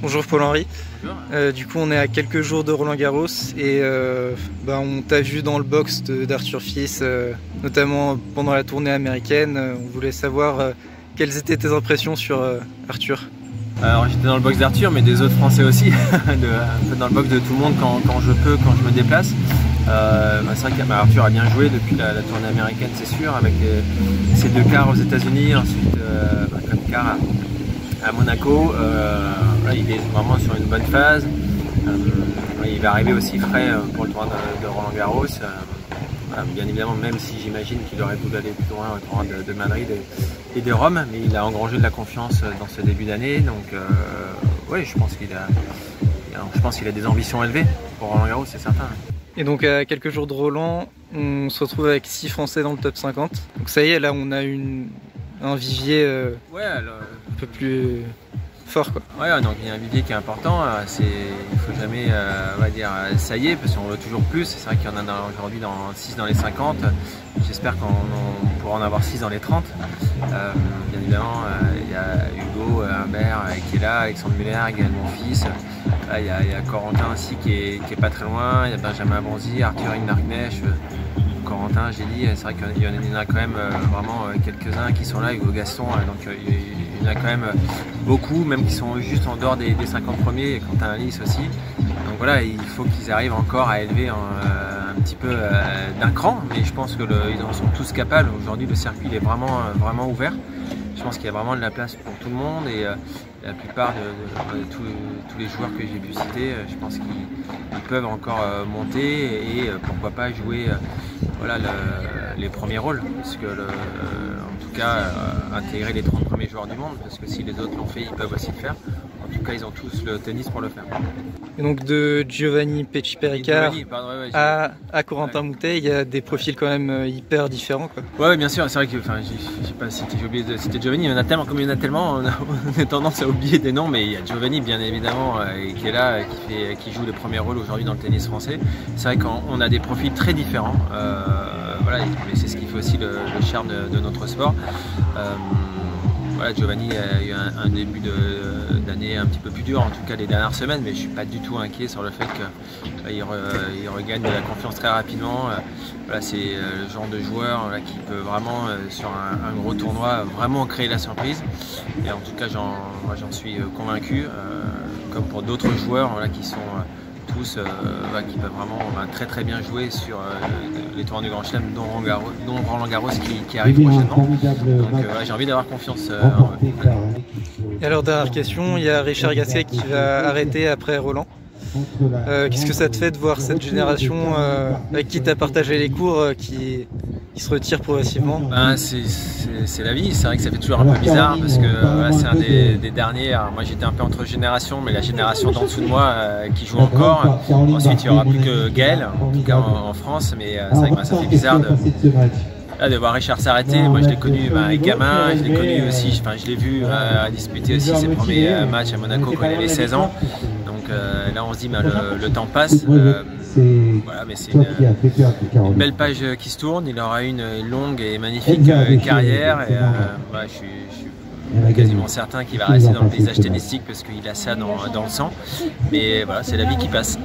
Bonjour Paul-Henri. Bonjour. Du coup on est à quelques jours de Roland Garros et on t'a vu dans le box d'Arthur Fils, notamment pendant la tournée américaine. On voulait savoir quelles étaient tes impressions sur Arthur. Alors j'étais dans le box d'Arthur mais des autres Français aussi, un peu dans le box de tout le monde quand je peux, quand je me déplace. C'est vrai qu'Arthur a bien joué depuis la tournée américaine, c'est sûr, avec ses 2 quarts aux États-Unis, ensuite comme quart à Monaco. Il est vraiment sur une bonne phase. Il va arriver aussi frais pour le tournoi de Roland Garros. Bien évidemment, même si j'imagine qu'il aurait voulu aller plus loin au tournoi de Madrid et de Rome, mais il a engrangé de la confiance dans ce début d'année. Donc oui, je pense qu'il a des ambitions élevées pour Roland Garros, c'est certain. Et donc à quelques jours de Roland, on se retrouve avec 6 Français dans le top 50. Donc ça y est, là on a un vivier un peu plus fort, quoi. Ouais, donc il y a un vivier qui est important. Il faut jamais, on va dire, ça y est, parce qu'on veut toujours plus. C'est vrai qu'il y en a aujourd'hui 6 dans les 50. J'espère qu'on pourra en avoir 6 dans les 30. Bien évidemment, il y a Hugo Humbert qui est là, Alexandre Muller, Gaël Monfils. Il y a Corentin aussi qui est pas très loin. Il y a Benjamin Bonzi, Arthur Hinarknecht, Corentin, j'ai dit. C'est vrai qu'il y en a quand même vraiment quelques-uns qui sont là, Hugo Gaston. Donc il y en a quand même beaucoup, même qui sont juste en dehors des 50 premiers, et Quentin Alice aussi. Donc voilà, il faut qu'ils arrivent encore à élever un petit peu d'un cran, mais je pense qu'ils en sont tous capables. Aujourd'hui, le circuit est vraiment ouvert. Je pense qu'il y a vraiment de la place pour tout le monde et la plupart de tous les joueurs que j'ai pu citer, je pense qu'ils peuvent encore monter et pourquoi pas jouer les premiers rôles, parce que en tout cas intégrer les 30 premiers joueurs du monde, parce que si les autres l'ont fait, ils peuvent aussi le faire. En tout cas, ils ont tous le tennis pour le faire. Et donc de Giovanni Pecci-Perricard à Corentin Moutet, il y a des profils quand même hyper différents, quoi. Ouais, bien sûr, c'est vrai que j'ai oublié de citer Giovanni, il y en a tellement, comme il y en a tellement, on a tendance à oublier des noms, mais il y a Giovanni bien évidemment qui est là, qui joue les premiers rôles aujourd'hui dans le tennis français. C'est vrai qu'on a des profils très différents, mais c'est ce qui fait aussi le charme de notre sport. Giovanni a eu un début d'année un petit peu plus dur, en tout cas les dernières semaines, mais je ne suis pas du tout inquiet sur le fait qu'il regagne de la confiance très rapidement. C'est le genre de joueur qui peut vraiment, sur un gros tournoi, vraiment créer la surprise. Et en tout cas, j'en suis convaincu, comme pour d'autres joueurs qui sont tous qui peuvent vraiment très bien jouer sur les tournois du Grand Chelem, dont Roland Garros qui arrive prochainement. Donc j'ai envie d'avoir confiance en eux. Et alors dernière question, il y a Richard Gasquet qui va arrêter après Roland. Qu'est-ce que ça te fait de voir cette génération avec qui tu as partagé les cours qui se retire progressivement? C'est la vie, c'est vrai que ça fait toujours un peu bizarre parce que c'est un des derniers. Alors, moi j'étais un peu entre générations, mais la génération d'en dessous de moi qui joue encore. Ensuite il n'y aura plus que Gaël, en tout cas en France, mais c'est vrai que ça fait bizarre de voir Richard s'arrêter. Moi je l'ai connu gamin, je l'ai connu aussi, je l'ai vu disputer aussi ses premiers matchs à Monaco quand il avait 16 ans. Donc là on se dit le temps passe. Mais c'est une belle page qui se tourne. Il aura une longue et magnifique carrière et je suis quasiment certain qu'il va rester dans le paysage tennistique parce qu'il a ça dans le sang. Mais voilà, c'est la vie qui passe.